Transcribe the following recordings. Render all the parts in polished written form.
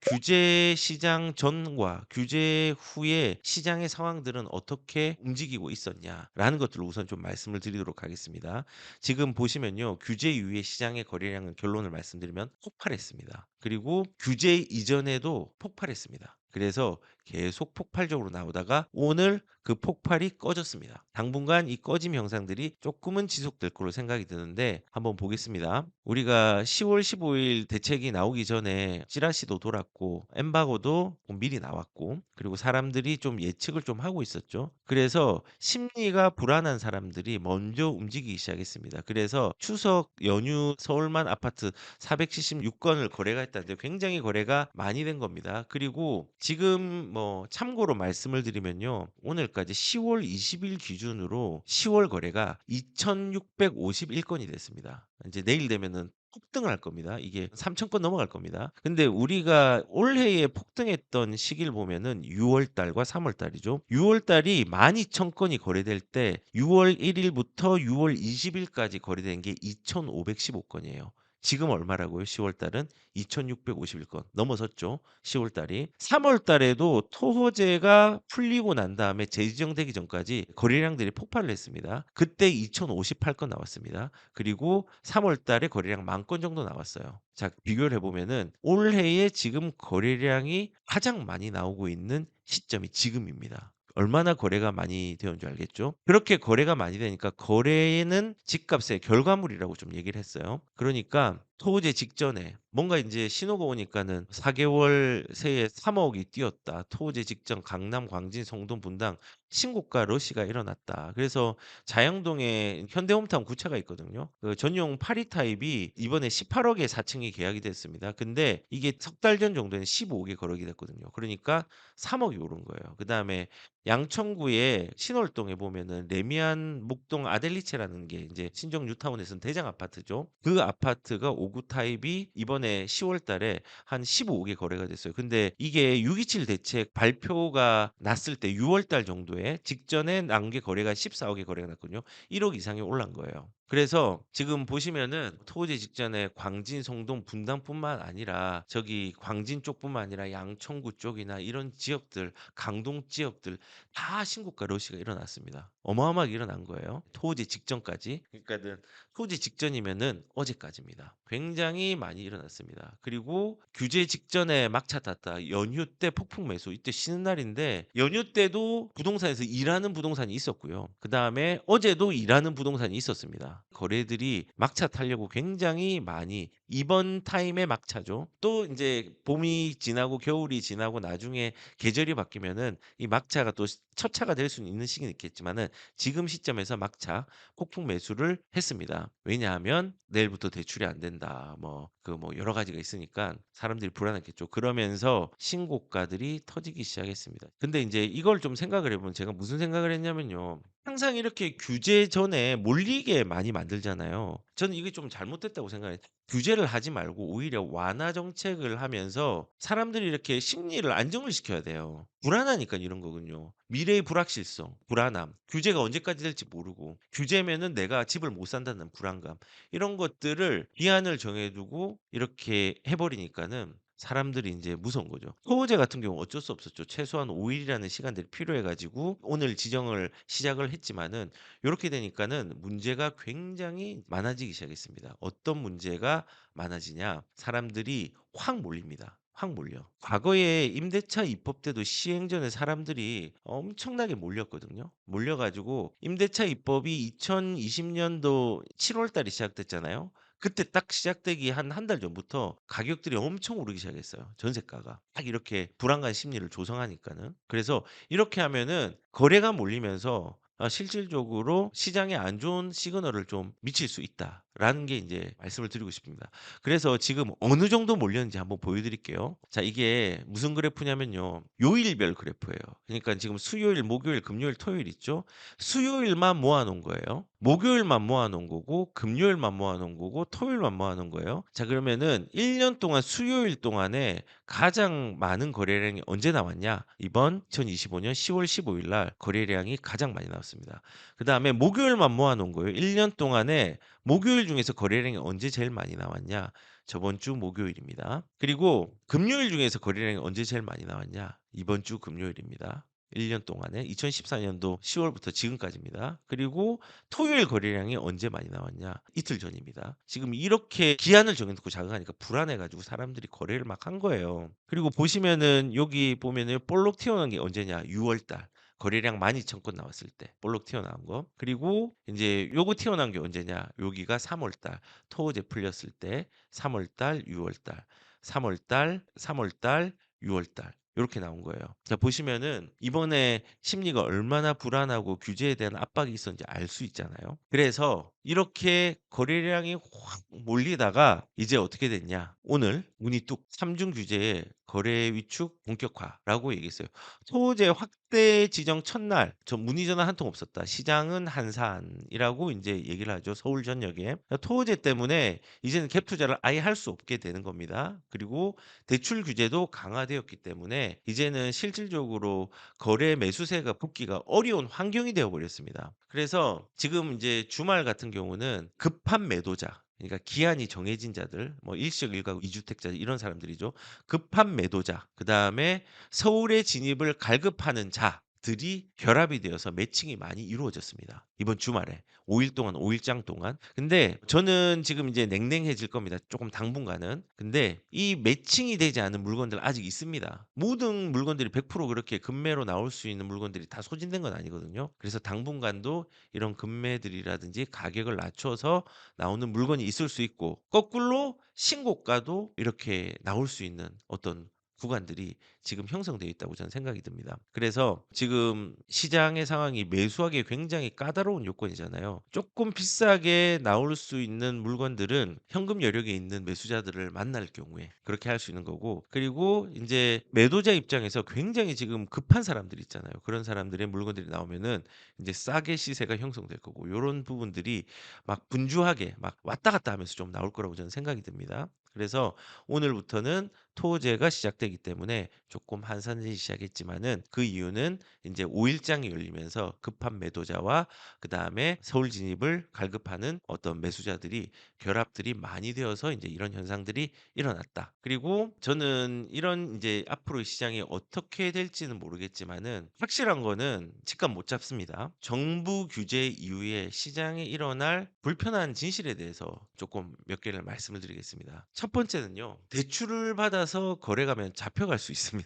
규제 시장 전과 규제 후에 시장의 상황들은 어떻게 움직이고 있었냐라는 것들을 우선 좀 말씀을 드리도록 하겠습니다. 지금 보시면요. 규제 이후에 시장의 거래량은 결론을 말씀드리면 폭발했습니다. 그리고 규제 이전에도 폭발했습니다. 그래서 계속 폭발적으로 나오다가 오늘 그 폭발이 꺼졌습니다. 당분간 이 꺼짐 형상들이 조금은 지속될 거로 생각이 드는데 한번 보겠습니다. 우리가 10월 15일 대책이 나오기 전에 찌라시도 돌았고 엠바고도 미리 나왔고 그리고 사람들이 좀 예측을 좀 하고 있었죠. 그래서 심리가 불안한 사람들이 먼저 움직이기 시작했습니다. 그래서 추석 연휴 서울만 아파트 476건을 거래가 했다는데 굉장히 거래가 많이 된 겁니다. 그리고 지금 뭐 참고로 말씀을 드리면요. 오늘까지 10월 20일 기준으로 10월 거래가 2,651 건이 됐습니다. 이제 내일 되면은 폭등을 할 겁니다. 이게 3천 건 넘어갈 겁니다. 근데 우리가 올해에 폭등했던 시기를 보면은 6월 달과 3월 달이죠. 6월 달이 12,000 건이 거래될 때 6월 1 일부터 6월 20 일까지 거래된 게 2,515 건이에요. 지금 얼마라고요? 10월 달은 2,651건 넘어섰죠. 10월 달이. 3월 달에도 토호제가 풀리고 난 다음에 재지정되기 전까지 거래량들이 폭발을 했습니다. 그때 2,058건 나왔습니다. 그리고 3월 달에 거래량 10,000건 정도 나왔어요. 자, 비교를 해 보면은 올해에 지금 거래량이 가장 많이 나오고 있는 시점이 지금입니다. 얼마나 거래가 많이 되었는 줄 알겠죠? 그렇게 거래가 많이 되니까 거래는 집값의 결과물이라고 좀 얘기를 했어요. 그러니까 토제 직전에 뭔가 인제 신호가 오니까는 4 개월 새에 3 억이 뛰었다. 토제 직전 강남, 광진, 성동, 분당 신고가 러시가 일어났다. 그래서 자영동에 현대홈타운 구차가 있거든요. 그 전용 8위 타입이 이번에 18 억에 4 층이 계약이 됐습니다. 근데 이게 석 달 전 정도에는 15 억에 거래가 됐거든요. 그러니까 3 억이 오른 거예요. 그다음에 양천구의 신월동에 보면은 레미안 목동 아델리체라는 게 인제 신정 뉴타운에서는 대장 아파트죠. 그 아파트가 5구 타입이 이번에 10월 달에 한 15억에 거래가 됐어요. 근데 이게 6.27 대책 발표가 났을 때 6월 달 정도에 직전에 난 게 거래가 14 억에 거래가 났거든요. 1억 이상이 올란 거예요. 그래서 지금 보시면은 토지 직전에 광진, 성동, 분당뿐만 아니라 저기 광진 쪽뿐만 아니라 양천구 쪽이나 이런 지역들, 강동 지역들 다 신고가 러시가 일어났습니다. 어마어마하게 일어난 거예요. 토지 직전까지. 그러니까는 토지 직전이면은 어제까지입니다. 굉장히 많이 일어났습니다. 그리고 규제 직전에 막차 탔다. 연휴 때 폭풍 매수. 이때 쉬는 날인데 연휴 때도 부동산에서 일하는 부동산이 있었고요. 그다음에 어제도 일하는 부동산이 있었습니다. 거래들이 막차 타려고 굉장히 많이 이번 타임에 막차죠. 또 인제 봄이 지나고 겨울이 지나고 나중에 계절이 바뀌면은 이 막차가 또 첫 차가 될 수는 있는 시기는 있겠지만은 지금 시점에서 막차 폭풍 매수를 했습니다. 왜냐하면 "내일부터 대출이 안 된다." 뭐 여러 가지가 있으니까 사람들이 불안했겠죠. 그러면서 신고가들이 터지기 시작했습니다. 근데 인제 이걸 좀 생각을 해 보면 제가 무슨 생각을 했냐면요. 항상 이렇게 규제 전에 몰리게 많이 만들잖아요. 저는 이게 좀 잘못됐다고 생각해요. 규제를 하지 말고 오히려 완화 정책을 하면서 사람들이 이렇게 심리를 안정을 시켜야 돼요. 불안하니까 이런 거군요. 미래의 불확실성, 불안함, 규제가 언제까지 될지 모르고 규제면은 내가 집을 못 산다는 불안감 이런 것들을 기한을 정해 두고 이렇게 해 버리니까는 사람들이 인제 무서운 거죠. 토호제 같은 경우는 어쩔 수 없었죠. 최소한 5 일이라는 시간들이 필요해 가지고 오늘 지정을 시작을 했지만은 요렇게 되니까는 문제가 굉장히 많아지기 시작했습니다. 어떤 문제가 많아지냐? 사람들이 확 몰립니다. 확 몰려. 과거에 임대차 입법 때도 시행 전에 사람들이 엄청나게 몰렸거든요. 몰려 가지고 임대차 입법이 2020 년도 7월 달에 시작됐잖아요. 그때 딱 시작되기 한 달 전부터 가격들이 엄청 오르기 시작했어요, 전세가가. 딱 이렇게 불안감 심리를 조성하니까는. 그래서 이렇게 하면은 거래가 몰리면서 실질적으로 시장에 안 좋은 시그널을 좀 미칠 수 있다라는 게 인제 말씀을 드리고 싶습니다. 그래서 지금 어느 정도 몰렸는지 한번 보여 드릴게요. 자, 이게 무슨 그래프냐면요. 요일별 그래프예요. 그러니까 지금 수요일, 목요일, 금요일, 토요일 있죠? 수요일만 모아 놓은 거예요. 목요일만 모아 놓은 거고 금요일만 모아 놓은 거고 토요일만 모아 놓은 거예요. 자, 그러면은 1년 동안 수요일 동안에 가장 많은 거래량이 언제 나왔냐? 이번 2025년 10월 15일 날 거래량이 가장 많이 나왔습니다. 그다음에 목요일만 모아 놓은 거예요. 1년 동안에 목요일 중에서 거래량이 언제 제일 많이 나왔냐? 저번 주 목요일입니다. 그리고 금요일 중에서 거래량이 언제 제일 많이 나왔냐? 이번 주 금요일입니다. 1년 동안에 2014 년도 10 월부터 지금까지입니다. 그리고 토요일 거래량이 언제 많이 나왔냐? 이틀 전입니다. 지금 이렇게 기한을 정해 놓고 자극하니까 불안해 가지고 사람들이 거래를 막 한 거예요. 그리고 보시면은 여기 보면은 볼록 튀어나온 게 언제냐? 6월 달. 거래량 12,000건 나왔을 때 볼록 튀어나온 거. 그리고 인제 요거 튀어나온 게 언제냐? 여기가 3월 달. 토어제 풀렸을 때 3월 달, 6월 달, 3월 달, 3월 달, 6월 달 요렇게 나온 거예요. 자 보시면은 이번에 심리가 얼마나 불안하고 규제에 대한 압박이 있었는지 알 수 있잖아요. 그래서 이렇게 거래량이 확 몰리다가 이제 어떻게 됐냐. 오늘 문이 뚝 "3중 규제에 거래 위축 본격화"라고 얘기했어요. 소재 확대 지정 첫날 문의 전화 한 통 없었다. 시장은 한산이라고 인제 얘기를 하죠, 서울 전역에. 토호제 때문에 이제는 갭 투자를 아예 할 수 없게 되는 겁니다. 그리고 대출 규제도 강화되었기 때문에 이제는 실질적으로 거래 매수세가 붙기가 어려운 환경이 되어 버렸습니다. 그래서 지금 인제 주말 같은 경우는 급한 매도자, 그러니까 기한이 정해진 자들, 뭐 일시적 일가구 이주택자 이런 사람들이죠. 급한 매도자, 그다음에 서울에 진입을 갈급하는 자들이 결합이 되어서 매칭이 많이 이루어졌습니다. 이번 주말에 5일 동안 5 일장 동안. 근데 저는 지금 이제 냉랭해질 겁니다, 쪼끔 당분간은. 근데 이 매칭이 되지 않은 물건들 아직 있습니다. 모든 물건들이 100% 그렇게 급매로 나올 수 있는 물건들이 다 소진된 건 아니거든요. 그래서 당분간도 이런 급매들이라든지 가격을 낮춰서 나오는 물건이 있을 수 있고, 거꾸로 신고가도 이렇게 나올 수 있는 어떤 구간들이 지금 형성되어 있다고 저는 생각이 듭니다. 그래서 지금 시장의 상황이 매수하기에 굉장히 까다로운 요건이잖아요. 조금 비싸게 나올 수 있는 물건들은 현금 여력에 있는 매수자들을 만날 경우에 그렇게 할 수 있는 거고, 그리고 이제 매도자 입장에서 굉장히 지금 급한 사람들 있잖아요. 그런 사람들의 물건들이 나오면은 이제 싸게 시세가 형성될 거고, 요런 부분들이 막 분주하게 막 왔다 갔다 하면서 좀 나올 거라고 저는 생각이 듭니다. 그래서 오늘부터는 토제가 시작되기 때문에 조금 한산되기 시작했지만은, 그 이유는 인제 5 일장이 열리면서 급한 매도자와 그다음에 서울 진입을 갈급하는 어떤 매수자들이 결합들이 많이 되어서 인제 이런 현상들이 일어났다. 그리고 저는 이런 인제 앞으로 시장이 어떻게 될지는 모르겠지만은 확실한 거는 집값 못 잡습니다. 정부 규제 이후에 시장에 일어날 불편한 진실에 대해서 조금 몇 개를 말씀을 드리겠습니다. 첫 번째는요. 대출을 받아서 거래가면 잡혀갈 수 있습니다.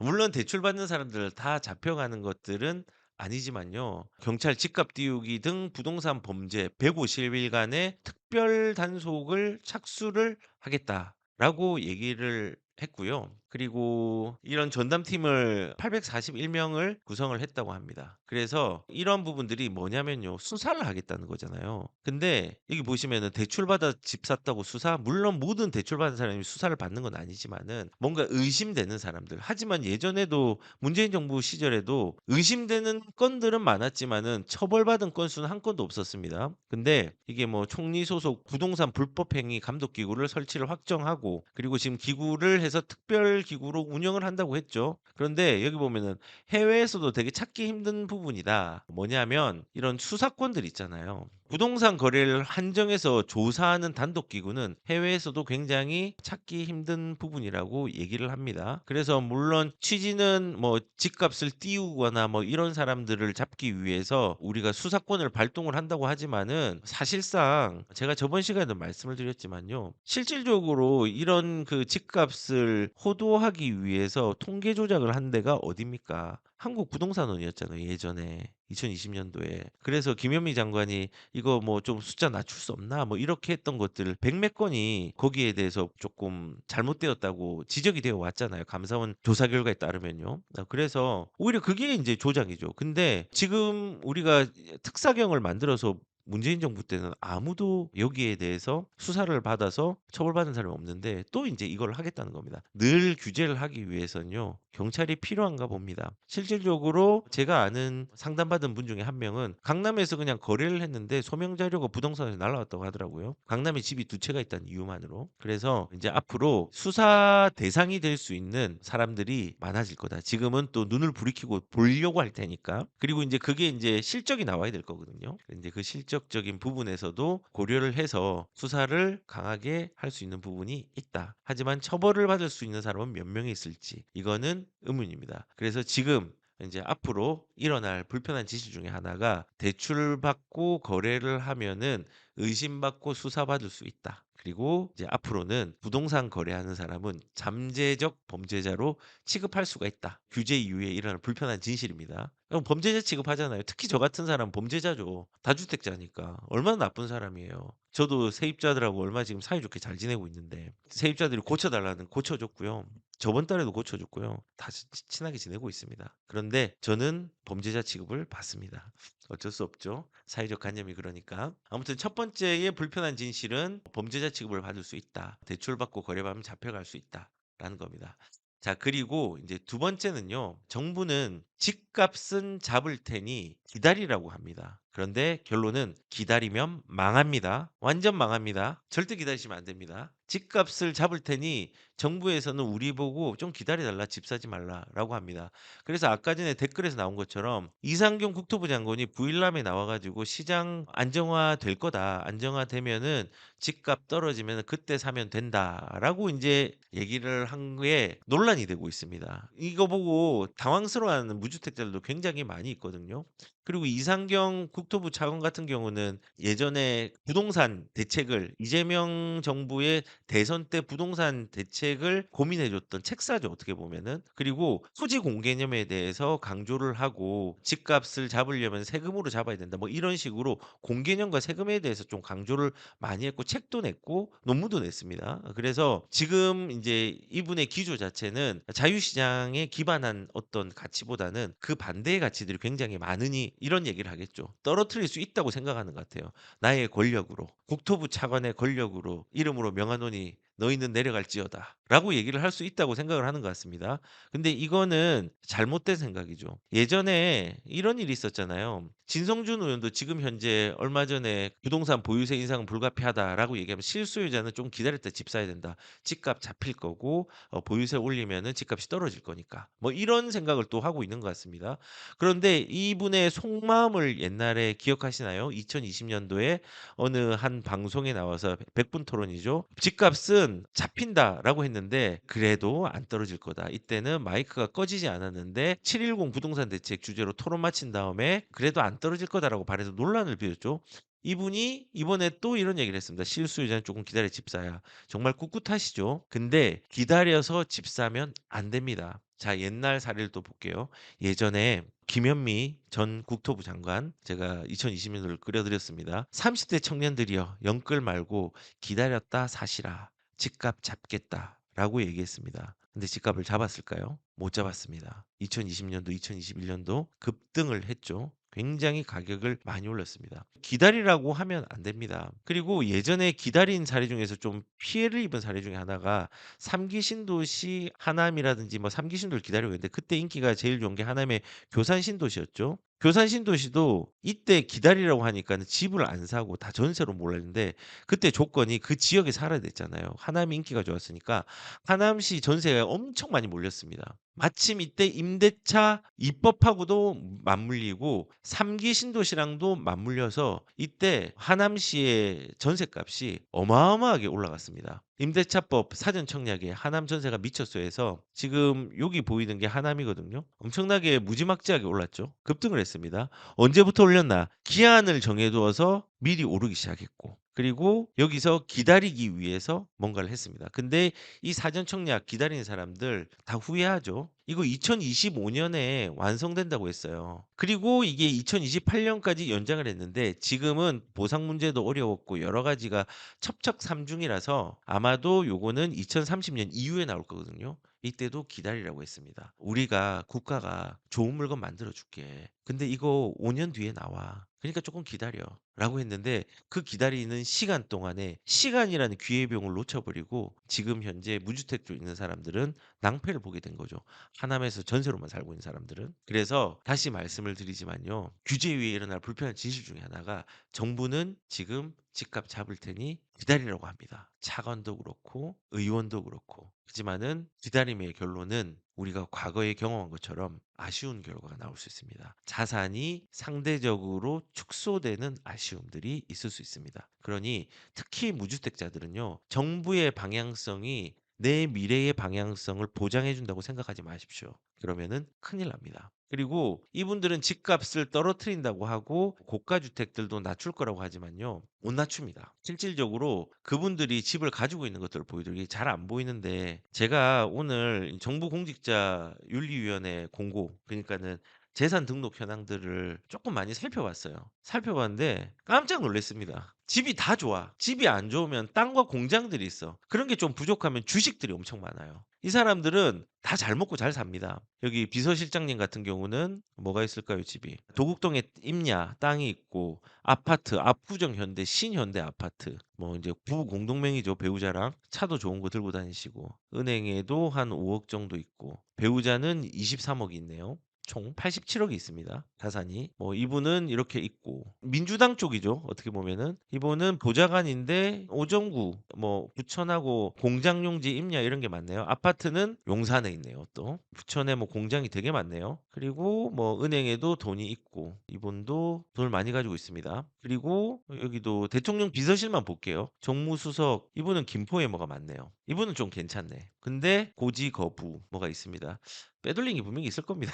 물론 대출 받는 사람들 다 잡혀가는 것들은 아니지만요. 경찰 집값 띄우기 등 부동산 범죄 150 일간의 특별 단속을 착수를 하겠다라고 얘기를 했고요. 그리고 이런 전담팀을 841 명을 구성을 했다고 합니다. 그래서 이런 부분들이 뭐냐면요. 수사를 하겠다는 거잖아요. 근데 여기 보시면은 대출받아 집 샀다고 수사? 물론 모든 대출받은 사람이 수사를 받는 건 아니지만은 뭔가 의심되는 사람들. 하지만 예전에도 문재인 정부 시절에도 의심되는 건들은 많았지만은 처벌받은 건수는 한 건도 없었습니다. 근데 이게 뭐 총리 소속 부동산 불법 행위 감독 기구를 설치를 확정하고, 그리고 지금 기구를 해서 특별 기구로 운영을 한다고 했죠. 그런데 여기 보면은 해외에서도 되게 찾기 힘든 부분이다. 뭐냐면 이런 수사권들 있잖아요. 부동산 거래를 한정해서 조사하는 단독 기구는 해외에서도 굉장히 찾기 힘든 부분이라고 얘기를 합니다. 그래서 물론 취지는 뭐 집값을 띄우거나 뭐 이런 사람들을 잡기 위해서 우리가 수사권을 발동을 한다고 하지만은, 사실상 제가 저번 시간에도 말씀을 드렸지만요. 실질적으로 이런 그 집값을 호도하기 위해서 통계 조작을 한 데가 어딥니까? 한국부동산원이었잖아요, 예전에. 2020 년도에. 그래서 김현미 장관이 "이거 뭐 좀 숫자 낮출 수 없나?" 뭐 이렇게 했던 것들 백몇 건이 거기에 대해서 조금 잘못되었다고 지적이 되어 왔잖아요, 감사원 조사 결과에 따르면요. 그래서 오히려 그게 인제 조작이죠. 근데 지금 우리가 특사경을 만들어서 문재인 정부 때는 아무도 여기에 대해서 수사를 받아서 처벌받은 사람이 없는데 또 인제 이걸 하겠다는 겁니다. 늘 규제를 하기 위해서는요, 경찰이 필요한가 봅니다. 실질적으로 제가 아는 상담받은 분 중에 한 명은 강남에서 그냥 거래를 했는데 소명 자료가 부동산에서 날라왔다고 하더라고요. 강남에 집이 두 채가 있다는 이유만으로. 그래서 인제 앞으로 수사 대상이 될 수 있는 사람들이 많아질 거다. 지금은 또 눈을 부리키고 보려고 할 테니까. 그리고 인제 그게 인제 실적이 나와야 될 거거든요. 인제 그 실적 법적적인 부분에서도 고려를 해서 수사를 강하게 할 수 있는 부분이 있다. 하지만 처벌을 받을 수 있는 사람은 몇 명이 있을지 이거는 의문입니다. 그래서 지금 이제 앞으로 일어날 불편한 지시 중에 하나가 대출받고 거래를 하면은 의심받고 수사받을 수 있다. 그리고 이제 앞으로는 부동산 거래하는 사람은 잠재적 범죄자로 취급할 수가 있다. 규제 이후에 일어날 불편한 진실입니다. 그럼 범죄자 취급하잖아요. 특히 저 같은 사람은 범죄자죠. 다주택자니까. 얼마나 나쁜 사람이에요. 저도 세입자들하고 얼마나 지금 사이좋게 잘 지내고 있는데 세입자들이 고쳐 달라는 고쳐 줬고요. 저번 달에도 고쳐 줬고요. 다 친하게 지내고 있습니다. 그런데 저는 범죄자 취급을 받습니다. 어쩔 수 없죠. 사회적 관념이 그러니까. 아무튼 첫 번째의 불편한 진실은 범죄자 취급을 받을 수 있다. 대출받고 거래받으면 잡혀갈 수 있다라는 겁니다. 자, 그리고 이제 두 번째는요. 정부는 집값은 잡을 테니 기다리라고 합니다. 그런데 결론은 기다리면 망합니다. 완전 망합니다. 절대 기다리시면 안 됩니다. 집값을 잡을 테니 정부에서는 우리 보고 좀 기다려 달라. 집 사지 말라라고 합니다. 그래서 아까 전에 댓글에서 나온 것처럼 이상경 국토부 장관이 부일남에 나와 가지고 "시장 안정화될 거다. 안정화되면은 집값 떨어지면은 그때 사면 된다."라고 인제 얘기를 한 게 논란이 되고 있습니다. 이거 보고 당황스러워하는 무주택자들도 굉장히 많이 있거든요. 그리고 이상경 국토부 차관 같은 경우는 예전에 부동산 대책을 이재명 정부의 대선 때 부동산 대책을 고민해 줬던 책사죠, 어떻게 보면은. 그리고 토지 공개념에 대해서 강조를 하고 "집값을 잡으려면 세금으로 잡아야 된다." 뭐 이런 식으로 공개념과 세금에 대해서 좀 강조를 많이 했고 책도 냈고 논문도 냈습니다. 그래서 지금 인제 이분의 기조 자체는 자유시장에 기반한 어떤 가치보다는 그 반대의 가치들이 굉장히 많으니 이런 얘기를 하겠죠. 떨어뜨릴 수 있다고 생각하는 것 같아요. 나의 권력으로, 국토부 차관의 권력으로 이름으로 명하노니 너희는 내려갈지어다라고 얘기를 할 수 있다고 생각을 하는 것 같습니다. 근데 이거는 잘못된 생각이죠. 예전에 이런 일이 있었잖아요. 진성준 의원도 지금 현재 얼마 전에 "부동산 보유세 인상은 불가피하다."라고 얘기하면 "실수요자는 좀 기다렸다 집 사야 된다. 집값 잡힐 거고 보유세 올리면은 집값이 떨어질 거니까." 뭐 이런 생각을 또 하고 있는 것 같습니다. 그런데 이분의 속마음을 옛날에 기억하시나요? 2020 년도에 어느 한 방송에 나와서 백분 토론이죠. "집값은 잡힌다."라고 했는데 "그래도 안 떨어질 거다." 이때는 마이크가 꺼지지 않았는데 7.10 부동산 대책 주제로 토론 마친 다음에 "그래도 안 떨어질 거다."라고 말해서 논란을 빚었죠. 이분이 이번에 또 이런 얘기를 했습니다. "실수요자는 조금 기다려 집 사야." 정말 꿋꿋하시죠. 근데 기다려서 집 사면 안 됩니다. 자, 옛날 사례를 또 볼게요. 예전에 김현미 전 국토부 장관 제가 2020 년도를 끌어 드렸습니다. "30대 청년들이여 영끌 말고 기다렸다 사시라. 집값 잡겠다."라고 얘기했습니다. 근데 집값을 잡았을까요? 못 잡았습니다. 2020 년도, 2021 년도 급등을 했죠. 굉장히 가격을 많이 올렸습니다. 기다리라고 하면 안 됩니다. 그리고 예전에 기다린 사례 중에서 좀 피해를 입은 사례 중에 하나가 3기 신도시 하남이라든지 뭐 3기 신도를 기다리고 있는데 그때 인기가 제일 좋은 게 하남의 교산 신도시였죠. 교산 신도시도 이때 기다리라고 하니까는 집을 안 사고 다 전세로 몰았는데 그때 조건이 그 지역에 살아야 됐잖아요. 하남이 인기가 좋았으니까 하남시 전세가 엄청 많이 몰렸습니다. 마침 이때 임대차 입법하고도 맞물리고 3기 신도시랑도 맞물려서 이때 하남시의 전셋값이 어마어마하게 올라갔습니다. 임대차법 사전 청약에 하남 전세가 미쳤어 해서 지금 여기 보이는 게 하남이거든요. 엄청나게 무지막지하게 올랐죠. 급등을 했습니다. 언제부터 올렸나? 기한을 정해 두어서 미리 오르기 시작했고 그리고 여기서 기다리기 위해서 뭔가를 했습니다. 근데 이 사전 청약 기다리는 사람들 다 후회하죠. 이거 2025 년에 완성된다고 했어요. 그리고 이게 2028 년까지 연장을 했는데 지금은 보상 문제도 어려웠고 여러 가지가 첩첩산중이라서 아마도 요거는 2030년 이후에 나올 거거든요. 이때도 기다리라고 했습니다. "우리가 국가가 좋은 물건 만들어 줄게. 근데 이거 5년 뒤에 나와. 그러니까 조금 기다려."라고 했는데 그 기다리는 시간 동안에 시간이라는 기회비용을 놓쳐 버리고 지금 현재 무주택주에 있는 사람들은 낭패를 보게 된 거죠. 하남에서 전세로만 살고 있는 사람들은. 그래서 다시 말씀을 드리지만요. 규제 위에 일어날 불편한 진실 중에 하나가 정부는 지금 집값 잡을 테니 기다리라고 합니다. 차관도 그렇고 의원도 그렇고. 하지만은 기다림의 결론은 우리가 과거에 경험한 것처럼 아쉬운 결과가 나올 수 있습니다. 자산이 상대적으로 축소되는 아쉬움들이 있을 수 있습니다. 그러니 특히 무주택자들은요. 정부의 방향성이 내 미래의 방향성을 보장해 준다고 생각하지 마십시오. 그러면은 큰일 납니다. 그리고 이분들은 집값을 떨어뜨린다고 하고 고가 주택들도 낮출 거라고 하지만요. 못 낮춥니다. 실질적으로 그분들이 집을 가지고 있는 것들을 보여드리기 잘 안 보이는데 제가 오늘 정부 공직자 윤리위원회 공고 그러니까는 재산 등록 현황들을 조금 많이 살펴봤어요. 살펴봤는데 깜짝 놀랐습니다. 집이 다 좋아. 집이 안 좋으면 땅과 공장들이 있어. 그런 게 좀 부족하면 주식들이 엄청 많아요. 이 사람들은 다 잘 먹고 잘 삽니다. 여기 비서실장님 같은 경우는 뭐가 있을까요, 집이? 도곡동에 임야 땅이 있고 아파트, 압구정 현대, 신현대 아파트. 뭐 이제 부부 공동명의죠, 배우자랑. 차도 좋은 거 들고 다니시고. 은행에도 한 5억 정도 있고. 배우자는 23억이 있네요. 총 87억이 있습니다. 자산이. 뭐 이분은 이렇게 있고 민주당 쪽이죠. 어떻게 보면은 이분은 보좌관인데 오정구 뭐 부천하고 공장용지 임야 이런 게 많네요. 아파트는 용산에 있네요. 또 부천에 뭐 공장이 되게 많네요. 그리고 뭐 은행에도 돈이 있고 이분도 돈을 많이 가지고 있습니다. 그리고 여기도 대통령 비서실만 볼게요. 정무수석 이분은 김포에 뭐가 많네요. 이분은 좀 괜찮네. 근데 고지 거부 뭐가 있습니다. 빼돌린 게 분명히 있을 겁니다.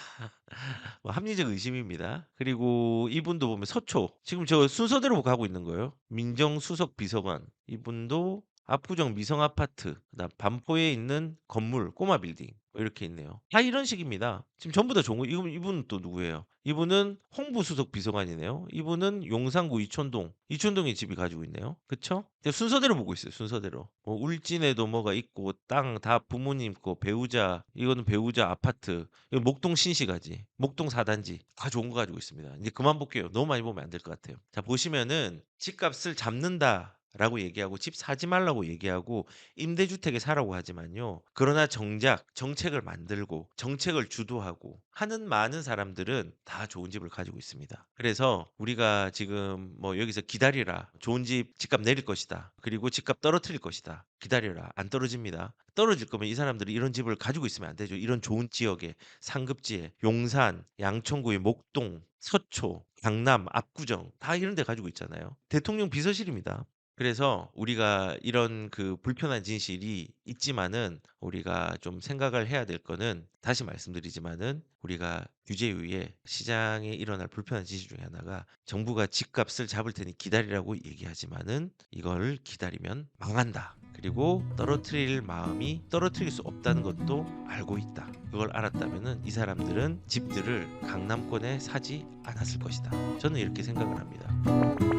뭐 합리적 의심입니다. 그리고 이분도 보면 서초 지금 저 순서대로 가고 있는 거예요. 민정수석 비서관 이분도 압구정 미성 아파트 그다음 반포에 있는 건물 꼬마 빌딩 뭐 이렇게 있네요. 다 이런 식입니다. 지금 전부 다 좋은 거 이분은 또 누구예요? 이분은 홍보수석 비서관이네요. 이분은 용산구 이촌동에 집이 가지고 있네요. 그쵸? 근데 순서대로 보고 있어요. 순서대로. 뭐 울진에도 뭐가 있고 땅 다 부모님 거 배우자 이거는 배우자 아파트 이거 목동 신시가지 목동 4단지 다 좋은 거 가지고 있습니다. 이제 그만 볼게요. 너무 많이 보면 안 될 것 같아요. 자 보시면은 집값을 잡는다. 라고 얘기하고 집 사지 말라고 얘기하고 임대주택에 사라고 하지만요. 그러나 정작 정책을 만들고 정책을 주도하고 하는 많은 사람들은 다 좋은 집을 가지고 있습니다. 그래서 우리가 지금 뭐 여기서 기다리라. 좋은 집 집값 내릴 것이다. 그리고 집값 떨어뜨릴 것이다. 기다려라. 안 떨어집니다. 떨어질 거면 이 사람들이 이런 집을 가지고 있으면 안 되죠. 이런 좋은 지역에 상급지에 용산, 양천구의 목동, 서초, 강남, 압구정 다 이런 데 가지고 있잖아요. 대통령 비서실입니다. 그래서 우리가 이런 그 불편한 진실이 있지만은 우리가 좀 생각을 해야 될 거는 다시 말씀드리지만은 우리가 규제 이후에 시장에 일어날 불편한 진실 중에 하나가 정부가 집값을 잡을 테니 기다리라고 얘기하지만은 이걸 기다리면 망한다. 그리고 떨어뜨릴 마음이 떨어뜨릴 수 없다는 것도 알고 있다. 그걸 알았다면은 이 사람들은 집들을 강남권에 사지 않았을 것이다. 저는 이렇게 생각을 합니다.